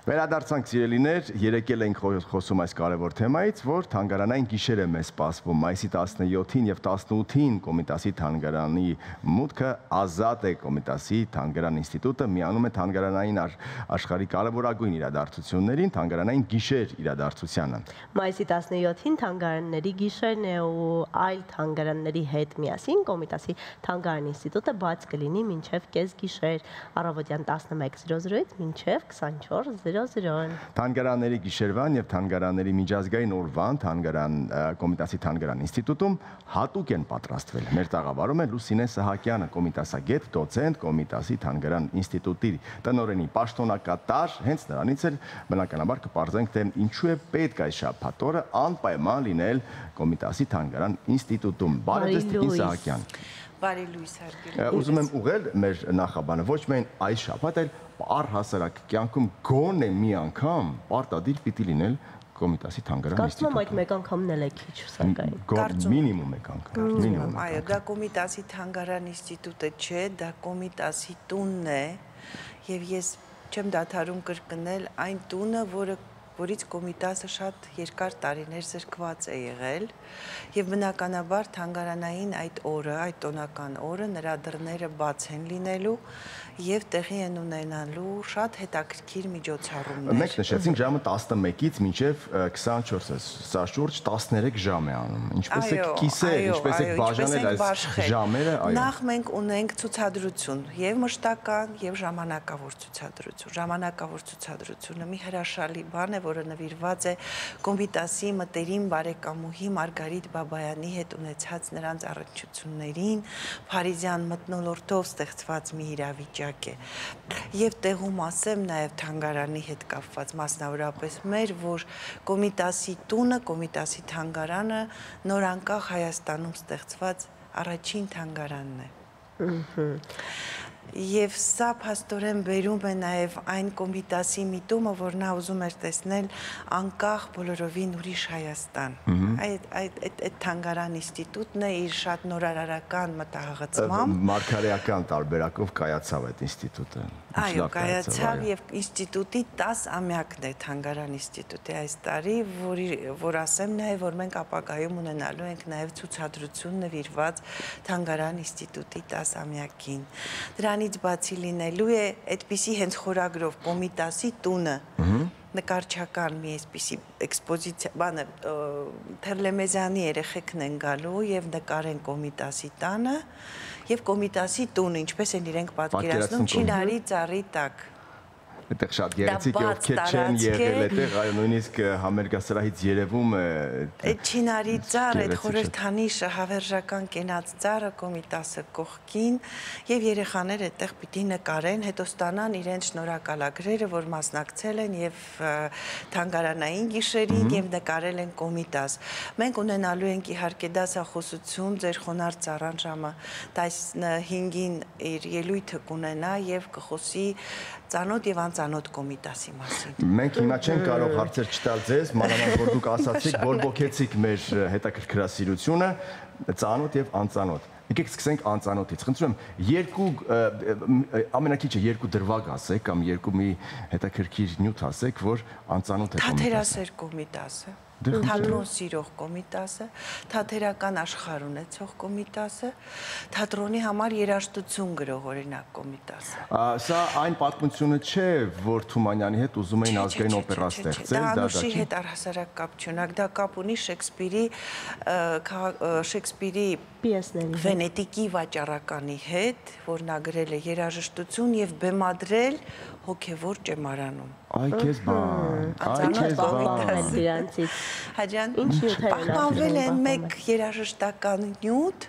Վերադարձանք սիրելիներ, երեկել ենք խոսում այս կարևոր թեմայից, որ թանգարանային գիշեր է մեզ սպասվում մայիսի 17-ին եւ 18-ին Կոմիտասի թանգարանի մուտքը ազատ է։ Կոմիտասի թանգարան ինստիտուտը միանում է թանգարանային աշխարհի կարևորագույն իրադարձություններին, թանգարանային գիշեր իրադարձությանը։ Մայիսի 17-ին թանգարանների գիշերն է ու այլ թանգարանների հետ միասին Կոմիտասի թանգարան ինստիտուտը բաց կլինի մինչև կեսգիշեր, առավոտյան 11:00-ից մինչև 24:00։ Թանգարանների գիշերվան եւ թանգարանների միջազգային օրվան Կոմիտասի թանգարան ինստիտուտում հատուկ են պատրաստվել։ Մեր տաղավարում է Լուսինե Սահակյանը, կոմիտասագետ, դոցենտ, Կոմիտասի թանգարան ինստիտուտի տնօրենի պաշտոնակատար։ Հենց նրանից էլ բնականաբար կպարզենք, թե ինչու է պետք այս շաբաթ օրը անպայման լինել Կոմիտասի թանգարան ինստիտուտում։ Բարև ձեզ, Տիկին Սահակյան։ Բարի լույս հարգելի։ Ուզում եմ ուղղել մեր նախաբանը ոչ միայն այս շաբաթ, այլ առհասարակ կյանքում գոնե մի անգամ պարտադիր պիտի լինել Կոմիտասի թանգարան ինստիտուտում։ Կարծում եմ այդ մեկ անգամն էլ է քիչ, սակայն։ Մինիմում մեկ անգամ։ Այո, դա Կոմիտասի թանգարան ինստիտուտը չէ, դա Կոմիտասի տունն է, եւ ես չեմ դադարում կրկնել այն տունը, որից Կոմիտասը շատ երկար տարիներ զրկված է եղել, եւ բնականաբար թանգարանային այդ օրը, այդ տոնական օրը նրա դռները բաց են լինելու եւ տեղի են ունենալու շատ հետաքրքիր միջոցառումներ։ Մենք նշեցինք ժամը 11-ից մինչև 24-ը, սա շուրջ 13 ժամ է անում։ Ինչպես եք կիսել, ինչպես եք բաժանել այս ժամերը, այո։ Նախ մենք ունենք ցուցադրություն, եւ մշտական, եւ ժամանակավոր ցուցադրություն։ Ժամանակավոր ցուցադրությունը մի հրաշալի բան է, որը նվիրված է Կոմիտասի մտերիմ բարեկամուհի Մարգարիտ Բաբայանի հետ ունեցած նրանց առնչություններին, փարիզյան մթնոլորտով ստեղծված մի իրավիճակ է։ Եվ տեղում ասեմ նաև թանգարանի հետ կապված, մասնավորապես մեր, որ Կոմիտասի տունը, Կոմիտասի թանգարանը նորանկախ Հայաստանում ստեղծված առաջին թանգարանն է։ Եվ սա փաստորեն բերում է նաև այն Կոմիտասի միտումը, որ նա ուզում էր տեսնել անկախ բոլորովին ուրիշ Հայաստան։ Այդ թանգարան ինստիտուտն է իր շատ նորարարական մտահղացմամբ։ Մարգարեական տարբերակով կայացավ այդ ինստիտուտը։ Այո, կայացավ եւ ինստիտուտի 10-ամյակն է թանգարան ինստիտուտի այս տարի, որ ասեմ նաև, որ մենք ապագայում ունենալու ենք նաև ցուցադրություն նվիրված թանգարան ինստիտուտի 10-ամյակին։ Դրանից բացի լինելու է այդպիսի հենց խորագրով Կոմիտասի տունը, նկարչական մի այսպիսի էքսպոզիցիա, բանը Թերլեմեզյանի երեխեքն են գալու եւ նկարեն Կոմիտասի տանը եւ Կոմիտասի տունը, ինչպես են իրենք պատկերացնում Չինարի ծառի տակ։ Այդտեղ շատ գեղեցիկ է, ովքեր չեն եղել այդտեղ, այո, նույնիսկ համերգասրահից երևում է այդ Չինարի ծառը, այդ խորհրդանիշը, հավերժական կենաց ծառը Կոմիտասը կողքին եւ երեխաները այդտեղ պիտի նկարեն, հետո ստանան իրենց շնորհակալագրերը, որ մասնակցել են եւ թանգարանային գիշերին եւ նկարել են Կոմիտաս։ Մենք ունենալու ենք իհարկե դասախոսություն, ձեր խոնարհ ծառան ժամը 15-ին իր ելույթը կունենա եւ կխոսի ծանոթ եւ անծանոթ Կոմիտասի մասին։ Մենք հիմա չենք կարող հարցեր չտալ ձեզ, մանավանդ որ դուք ասացիք, բորբոքեցիք մեր հետաքրքրասիրությունը, ծանոթ եւ անծանոթ։ Եկեք սկսենք անծանոթից։ Խնդրում եմ, ամենակիչը երկու դրվագ ասեք կամ երկու մի հետաքրքիր նյութ ասեք, որ անծանոթ է Կոմիտասը։ Թատերասեր Կոմիտասը, թատրոն սիրող Կոմիտասը, թատերական աշխարհ ունեցող Կոմիտասը, թատրոնի համար երաժշտություն գրող օրինակ Կոմիտասը։ Սա այն պատմությունը չէ, որ Թումանյանի հետ ուզում էին ազգային օպերա ստեղծել, դա Անուշի հետ առհասարակ կապ չունակ, դա կապ ունի Շեքսպիրի Վենետիկի վաճառականի հետ, որ նա գրել է երաժշտություն եւ բեմադրել հոգևոր ճեմարանում։ Այ քեզ բան, այ քեզ բան։ Հաջան, պահպանվել է մեկ երաժշտական նյութ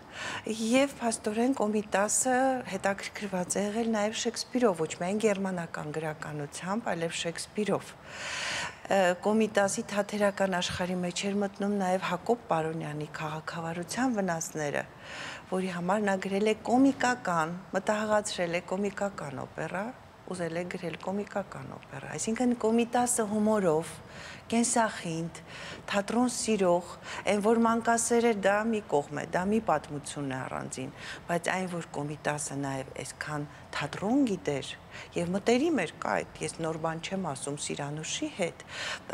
եւ փաստորեն Կոմիտասը հետաքրքրված է եղել նաեւ Շեքսպիրով, ոչ միայն գերմանական գրականությամբ, այլև Շեքսպիրով։ Կոմիտասի թատերական աշխարհի մեջ էր մտնում նաեւ Հակոբ Պարոնյանի քաղաքավարության վնասները, որի համար նա գրել է կոմիկական, մտահղացրել է կոմիկական օպերա, ուզել է գրել կոմիկական օպերա, այսինքն Կոմիտասը հումորով, կենսախինդ, թատրոն սիրող, այն որ մանկասեր էր դա մի կողմ է, դա մի պատմություն է առանձին, բայց այն որ Կոմիտասը նաև այսքան թատրոն գիտեր եւ մտերիմ էր կա այդ, ես նոր բան չեմ ասում Սիրանուշի հետ,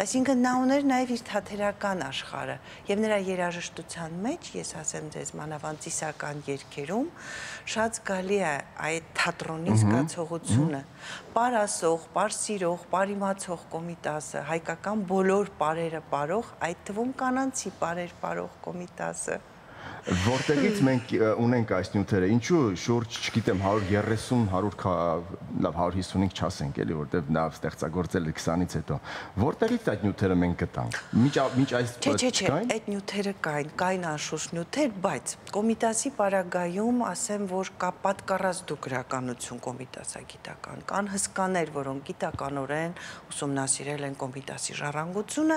այսինքն նա ուներ նաև իր թատերական աշխարհը եւ նրա երաժշտության մեջ, ես ասեմ ձեզ մանավանցիսական երգերում, շատ զգալի է այդ թատրոնի զգացողությունը, պարասող, պարսիրող, պարիմացող Կոմիտասը, հայկական բոլոր պարերը պարող, այդ թվում կանանցի պարեր պարող Կոմիտասը Որտեղից մենք ունենք այս նյութերը, ինչու շուրջ, չգիտեմ, 130, 155 չասենք, էլի, որտեղ նա ստեղծագործել է 20-ից հետո։ Որտեղից այդ նյութերը մենք գտանք։ Մինչ այս Չէ, այդ նյութերը կային անշուշտ նյութեր, բայց Կոմիտասի պարագայում ասեմ, որ կա պատկառազդու գրականություն կոմիտասագիտական, կան հսկաներ, որոնք գիտականորեն ուսումնասիրել են Կոմիտասի ժառանգությունը,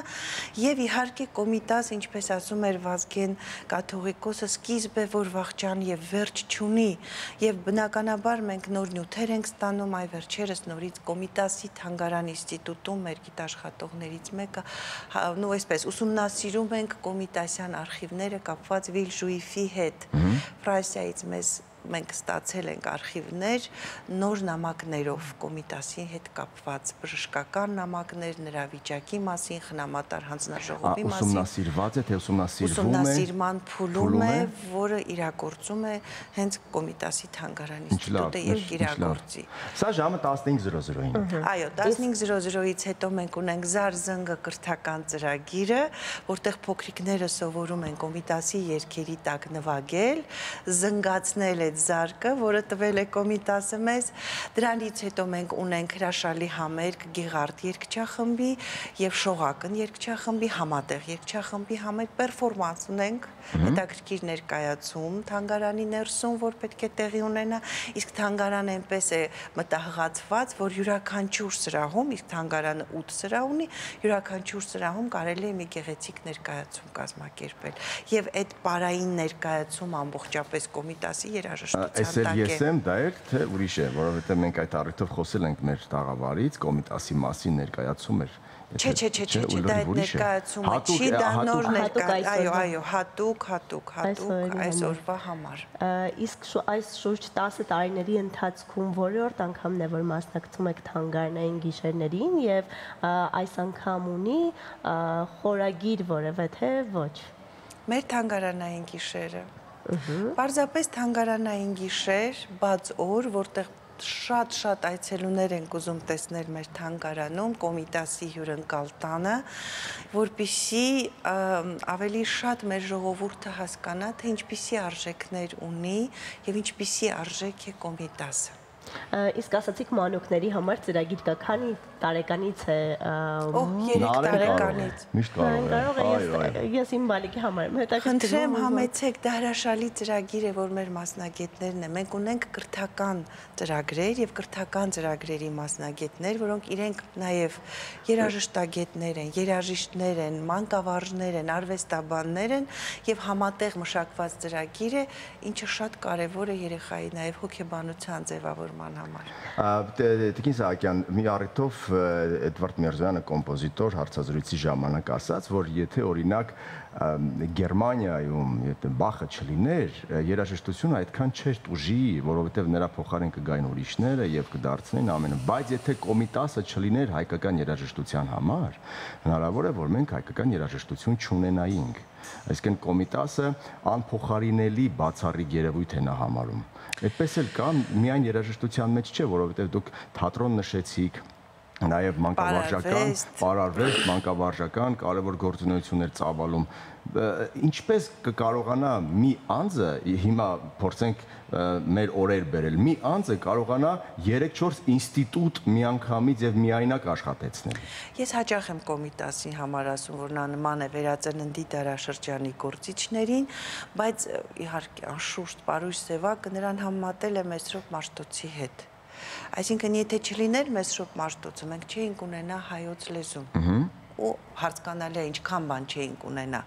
եւ իհարկե Կոմիտաս, ինչպես ասում էր Վազգեն Կաթողիկոսը, սկիզբ է, որ վախճան եւ վերջ չունի, եւ բնականաբար մենք նոր նյութեր ենք ստանում, այ վերջերս նորից Կոմիտասի թանգարան ինստիտուտում մեր գիտաշխատողներից մեկը, նո այսպես ուսումնասիրում ենք կոմիտասյան արխիվները կապված Վիլժուիֆի հետ, Ֆրանսիայից մենք ստացել ենք արխիվներ նոր նամակներով Կոմիտասի հետ կապված բժշկական նամակներ, նրա վիճակի մասին, խնամատար հանձնաժողովի մասին։ Ուսումնասիրված է, թե ուսումնասիրվում է։ Ուսումնասիրման փուլում է, որը իրագործում է հենց Կոմիտասի թանգարան ինստիտուտը եւ կիրագործի։ Սա ժամը 15:00-ին։ Այո, 15:00-ից հետո մենք ունենք Զարզնգը կրթական ծրագիրը, որտեղ փոքրիկները սովորում են Կոմիտասի երգերի տակ նվագել, զնգացնել զարկը, որը տվել է Կոմիտասը մեզ, դրանից հետո մենք ունենք հրաշալի համերգ Գեղարդ երգչախմբի եւ Շողակն երգչախմբի համատեղ երգչախմբի համերգ պերֆորմանս ունենք, հետաքրքիր ներկայացում թանգարանի ներսում, որ պետք է տեղի ունենա, իսկ թանգարանը այնպես է մտահղացված, որ յուրաքանչյուր սրահում, իսկ թանգարանը 8 սրահ ունի, յուրաքանչյուր սրահում կարելի է մի գեղեցիկ ներկայացում կազմակերպել եւ այդ պարային ներկայացում ամբողջապես Կոմիտասի Այս էլ ես եմ, դա էր, թե ուրիշ է, որովհետև մենք այդ առիթով խոսել ենք մեր տաղավարից, Կոմիտասի մասին ներկայացում էր։ Չէ, դա այդ ներկայացումը չի, դա նոր ներկայացում, այո, հատուկ այսօրվա համար։ Իսկ այս շուրջ 10 տարիների ընթացքում որորդ անգամն է, որ մասնակցում եք թանգարանային գիշերներին եւ այս անգամ ունի խորագիր որևէ թե ոչ։ Մեր թանգարանային գիշերը Պարզապես թանգարանային գիշեր, բաց օր, որտեղ շատ այցելուներ ենք ուզում տեսնել մեր թանգարանում, Կոմիտասի հյուրընկալ տանը, որպեսզի ավելի շատ մեր ժողովուրդը հասկանա, թե ինչպիսի արժեքներ ունի եւ ինչպիսի արժեք է Կոմիտասը։ Իսկ ասացիք մանուկների համար ծրագիր կա, քանի տարեկանից է 3 տարեկանից։ Միշտ կարող է, ես իմ բալիկի համար եմ հետաքրքրում։ Խնդրեմ համեցեք, դա հրաշալի ծրագիր է, որ մեր մասնագետներն են։ Մենք ունենք կրթական ծրագրեր եւ կրթական ծրագրերի մասնագետներ, որոնք իրենք նաեւ երաժշտագետներ են, երաժիշտներ են, մանկավարժներ են, արվեստաբաններ են եւ համատեղ մշակված ծրագիր է, ինչը շատ կարեւոր է երեխայի նաեւ հոգեբանության ձևավորման համար։ Տիկին Սահակյան, մի առիթով Էդվարդ Միրզոյանը կոմպոզիտոր հարցազրույցի ժամանակ ասաց, որ եթե օրինակ Գերմանիայում Բախը չլիներ, երաժշտությունը այդքան չէր տուժի, որովհետև նրա փոխարեն կգային ուրիշները եւ կդարձնեն ամենը, բայց եթե Կոմիտասը չլիներ հայկական երաժշտության համար, հնարավոր է, որ մենք հայկական երաժշտություն չունենայինք։ Այսինքն Կոմիտասը անփոխարինելի բացառիկ երևույթ է նա համարում։ Այդպես էլ կա, միայն երաժշտության մեջ չէ, որովհետև դուք թատրոն նշեցիք, նաև մանկավարժական, պարարվեստ, մանկավարժական կարևոր գործունեություններ ծավալում։ Ինչպես կկարողանա մի անձը, հիմա փորձենք մեր օրեր բերել, մի անձը կարողանա 3-4 ինստիտուտ միանգամից եւ միայնակ աշխատեցնել։ Ես հաճախ եմ Կոմիտասի համար ասում, որ նա նման է վերածննդի դարաշրջանի գործիչներին, բայց իհարկե անշուշտ Պարույր Սևակը նրան համատել է Մեսրոպ Մաշտոցի հետ։ Այսինքն, եթե չլիներ Մեսրոպ Մաշտոցը, մենք չէինք ունենա հայոց լեզուն։ Ու հարցկանալի է ինչքան բան չէինք ունենա։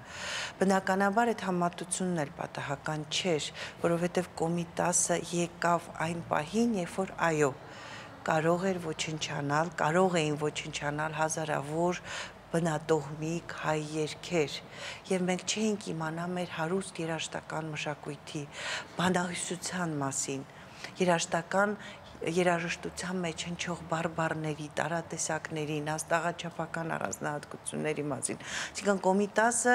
Բնականաբար այդ համատությունն էլ պատահական չէր, որովհետև Կոմիտասը եկավ այն պահին, երբ որ այո, կարող էր ոչնչանալ, կարող էին ոչնչանալ հազարավոր բնատոհմիկ հայ երգեր եւ մենք չէինք իմանա մեր հարուստ երաժշտական մշակույթի բանահյուսության մասին, երաժշտական երաժշտության մեջ հնչող բարբառների, տարատեսակների, նաստաղաչափական առանձնահատկությունների մասին։ Այսինքն Կոմիտասը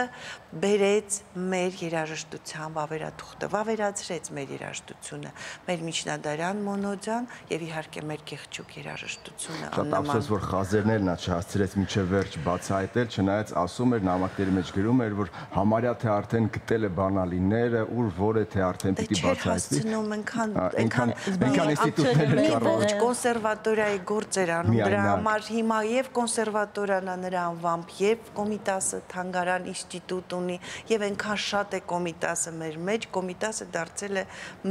բերեց մեր երաժշտության վավերաթուղթը, վավերացրեց մեր երաժշտությունը, մեր միջնադարյան մոնոձան եւ իհարկե մեր գեղեցիկ երաժշտությունը Շատ ափսոս, որ Խազերն նա չհասցրեց մինչև վերջ բացահայտել, չնայած ասում էր նամակների մեջ գրում էր, որ համարյա թե արդեն գտել է բանալիները, ուր որ է թե արդեն պիտի բացահայտվի։ Այնքան ինստիտուտներ մի ողջ կոնսերվատորիայի գործ էր անում դրա համար հիմա եւ կոնսերվատորիան նրա անվամբ եւ Կոմիտասը թանգարան ինստիտուտ ունի եւ այնքան շատ է Կոմիտասը մեր մեջ, Կոմիտասը դարձել է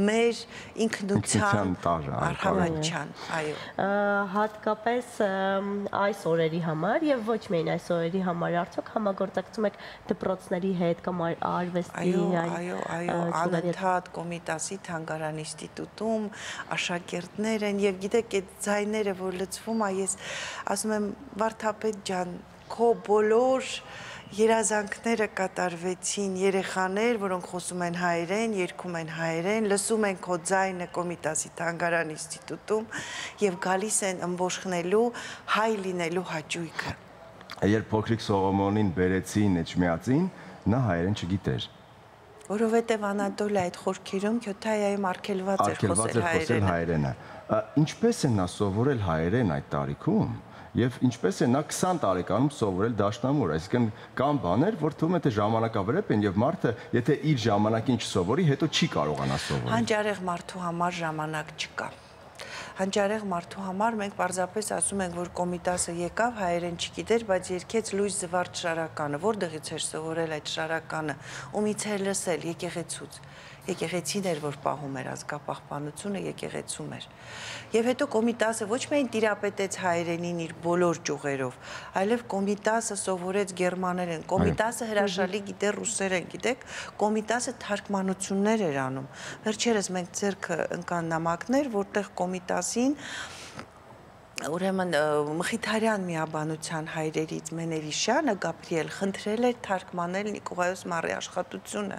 մեր ինքնության արհավանչան, այո։ Հատկապես այս օրերի համար եւ ոչ միայն այս օրերի համար արդյոք համագործակցում եք դպրոցների հետ կամ արվեստի այո, անընդհատ Կոմիտասի թանգարան ինստիտուտում աշակերտներ են եւ գիտեք այդ ձայները որ լցվում է ես ասում եմ Վարդապետ ջան քո բոլոր երազանքները կատարվեցին երեխաներ որոնք խոսում են հայերեն երգում են հայերեն լսում են քո ձայնը Կոմիտասի թանգարան ինստիտուտում եւ գալիս են ըմբոշխնելու հայ լինելու հաճույքը երբ փոքրիկ Սողոմոնին բերեցին Էջմիածին նա հայերեն չգիտեր որովհետև Անատոլիա այդ խորքերում Քյոթայիայում արգելված էր խոսել հայերենը։ Ինչպես է նա սովորել հայերեն այդ տարիքում եւ ինչպես է նա 20 տարեկանում սովորել դաշնամուր, այսինքն կան բաներ, որ թվում է թե ժամանակավրեպ են եւ մարդը, եթե իր ժամանակին չսովորի, հետո չի կարողանա սովորել։ Հանճարեղ մարդու համար ժամանակ չկա։ Հանճարեղ մարդու համար մենք պարզապես ասում ենք, որ Կոմիտասը եկավ, հայերեն չգիտեր, բայց երգեց Լույս Զվարթ շարականը, որտեղից էր սովորել այդ շարականը, ումից էր լսել եկեղեցուց։ Եկեղեցին էր, որ պահում էր ազգապահպանությունը, եկեղեցում էր։ Եվ հետո Կոմիտասը ոչ միայն տիրապետեց հայերենին իր բոլոր ճյուղերով, այլև Կոմիտասը սովորեց գերմաներեն, Կոմիտասը հրաշալի գիտեր ռուսերեն, գիտեք, Կոմիտասը թարգմանություններ էր անում։ Վերջերս մենք ձեռքը ընկան նամակներ, որտեղ Կոմիտասին ուրեմն Մխիթարյան միաբանության հայրերից Մենևիշյանը Գաբրիել խնդրել էր թարգմանել Նիկողայոս Մարի աշխատությունը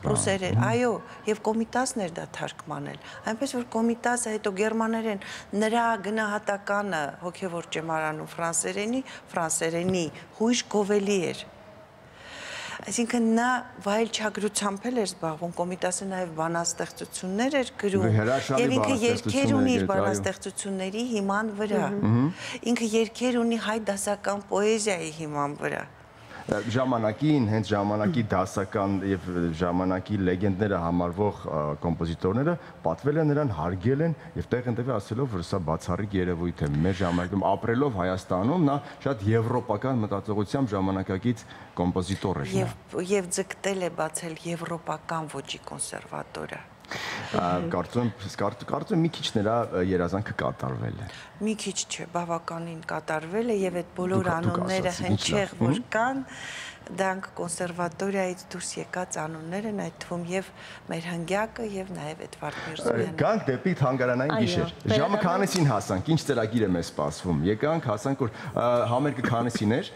ռուսերեն, այո, եւ Կոմիտասն էր դա թարգմանել, այնպես որ Կոմիտասը հետո գերմաներեն նրա գնահատականը հոգեվոր ճեմարանում ֆրանսերենի հույժ գովելի էր Այսինքն նա վայելչագրությամբ էր զբաղվում, Կոմիտասը նաև բանաստեղծություններ էր գրում եւ ինքը երգեր ունի իր բանաստեղծությունների հիման վրա։ Ինքը երգեր ունի հայ դասական պոեզիայի հիման վրա։ Ժամանակին, հենց ժամանակի դասական եւ ժամանակի լեգենդները համարվող կոմպոզիտորները պատվել են նրան, հարգել են եւ տեղ-ընտեղ ասելով, որ սա բացառիկ երևույթ է։ Մեր ժամանակում ապրելով Հայաստանում նա շատ եվրոպական մտածողությամբ ժամանակակից կոմպոզիտոր էր։ Եվ ձգտել է բացել եվրոպական ոճի կոնսերվատորը։ Կարծում մի քիչ նրա երազանքը կատարվել է։ Մի քիչ չէ, բավականին կատարվել է եւ այդ բոլոր անունները հնչեղ որ կան, դրանք կոնսերվատորիայից դուրս եկած անուններ են, այդ թվում եւ մեր հնգյակը եւ նաեւ Էդվարդ Միրզոյանը։ Գանք դեպի թանգարանային գիշեր։ Ժամը քանեսին հասանք, ինչ ծրագիր է մեզ սպասվում։ Եկանք, հասանք, որ համերգը քանեսին էր։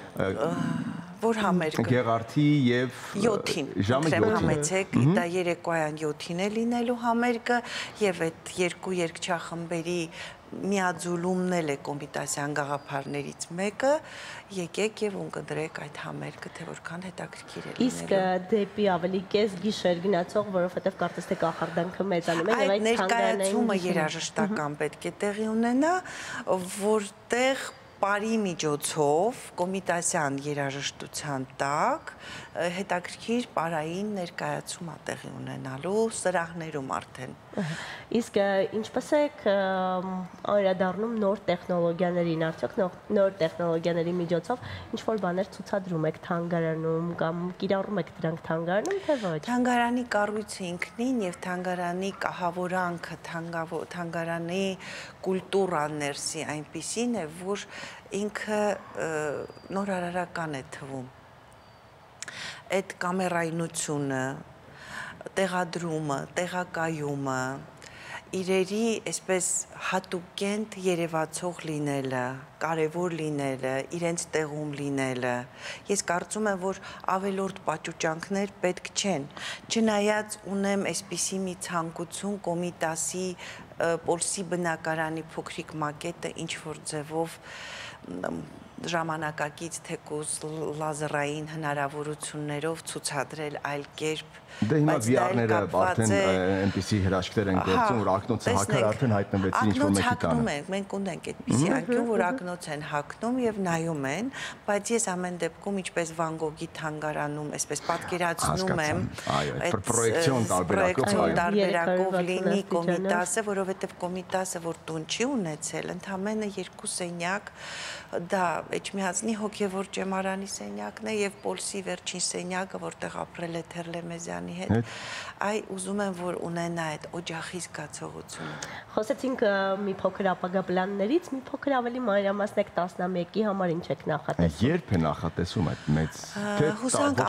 Որ համերգը Գեղարդի եւ 7-ին ժամը 7-ին համեցեք, դա երեկոյան 7-ին է լինելու համերգը եւ այդ երկու երգչախմբերի միաձուլումն է Կոմիտասյան գաղափարներից մեկը, եկեք եւ ունկնդրեք այդ համերգը, թե որքան հետաքրքիր է լինելու։ Իսկ դեպի ավելի կես գիշեր գնացող, որովհետեւ կարծես թե կախարդանքը մեծանում է եւ այդ ներկայացումը երաժշտական պետք է տեղի ունենա, որտեղ Պարի միջոցով Կոմիտասյան երաժշտության տակ հետաքրքիր պարային ներկայացում է տեղի ունենալու սրահներում արդեն։ Իսկ ինչպես եք անդրադառնում նոր տեխնոլոգիաներին, արդյոք նոր տեխնոլոգիաների միջոցով ինչ-որ բաներ ցուցադրում եք թանգարանում կամ կիրառում եք դրանք թանգարանում, թե ոչ։ Թանգարանի կառույցը ինքնին եւ թանգարանի կահավորանքը, թանգարանի կուլտուրան ներսի այնպիսին է, որ ինքը նորարարական է թվում։ Այդ կամերայնությունը, տեղադրումը, տեղակայումը, իրերի այսպես հատուկենտ երևացող լինելը, կարևոր լինելը, իրենց տեղում լինելը։ Ես կարծում եմ, որ ավելորդ պատճուճանքներ պետք չեն։ Չնայած ունեմ այսպիսի մի ցանկություն Կոմիտասի Պոլսի բնակարանի փոքրիկ մակետը ինչ որ ձևով ժամանակակից թեկուզ լազերային հնարավորություններով ցուցադրել այլ կերպ։ Դե հիմա VR-ները արդեն այնպիսի հրաշքներ են գործում, որ ակնոցը հակար արդեն հայտնվեցին ինչ-որ մեկի տանը։ Մենք ունենք այդպիսի անկյուն, որ ակնոց են հագնում եւ նայում են, բայց ես ամեն դեպքում ինչպես Վան Գոգի թանգարանում, այսպես պատկերացնում եմ, այդ պրոյեկցիոն տարբերակով լինի Կոմիտասը, որովհետեւ Կոմիտասը, որ տուն չի ունեցել, ընդամենը 2 սենյակ, դա Էջմիածնի հոգևոր ճեմարանի սենյակն է եւ Պոլսի վերջին սենյակը, որտեղ ապրել է Թերլեմեզյանի հետ, այ ուզում եմ, որ ունենա այդ օջախի զգացողությունը։ Խոսեցինք մի փոքր ապագա պլաններից, մի փոքր ավելի մանրամասնեք 11-ի համար ինչ եք նախատեսում։ Երբ է նախատեսում այդ մեծ հուսանք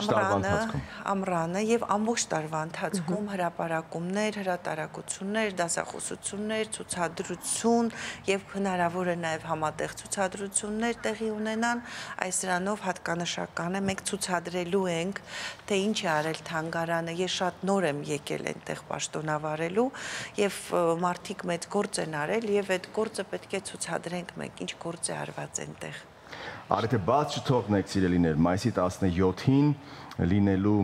ամռանը եւ ամբողջ տարվա ընթացքում հրապարակումներ, հրատարակություններ, դասախոսություններ, ցուցադրություն եւ հնարավոր է նաեւ համատեղ ցուցադրություններ տեղի ունենան, այս սրանով հատկանշական է, մենք ցուցադրելու ենք, թե ինչ է արել թանգարանը, ես շատ նոր եմ եկել այնտեղ պաշտոնավարելու եւ մարդիկ մեծ գործ են արել եւ այդ գործը պետք է ցուցադրենք մենք, ինչ գործ է արված այնտեղ։ Արեթե բաց չթողնեք սիրելիներ, մայիսի 17-ին լինելու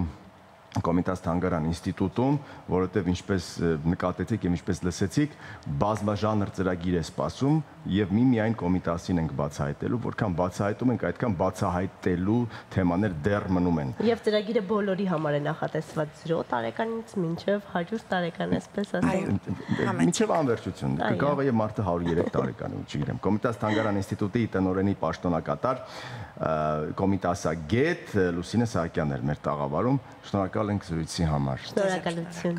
Կոմիտաս թանգարան ինստիտուտում, որովհետև ինչպես նկատեցիք եւ ինչպես լսեցիք, բազմաժանր ծրագիր է սպասում եւ միայն Կոմիտասին ենք բացահայտելու, որքան բացահայտում ենք, այդքան բացահայտելու թեմաներ դեռ մնում են։ Եւ ծրագիրը բոլորի համար է նախատեսված 0 տարեկանից մինչեւ 100 տարեկան, այսպես ասեմ։ Մինչեւ անվերջություն, կարող է եւ մարդը 103 տարեկան, չգիտեմ։ Կոմիտաս թանգարան ինստիտուտի տնօրենի պաշտոնակատար Կոմիտասագետ Լուսինե Սահակյանն էր մեր տաղավարում։ Շնորհակալ ենք զրույցի համար։ Շնորհակալություն։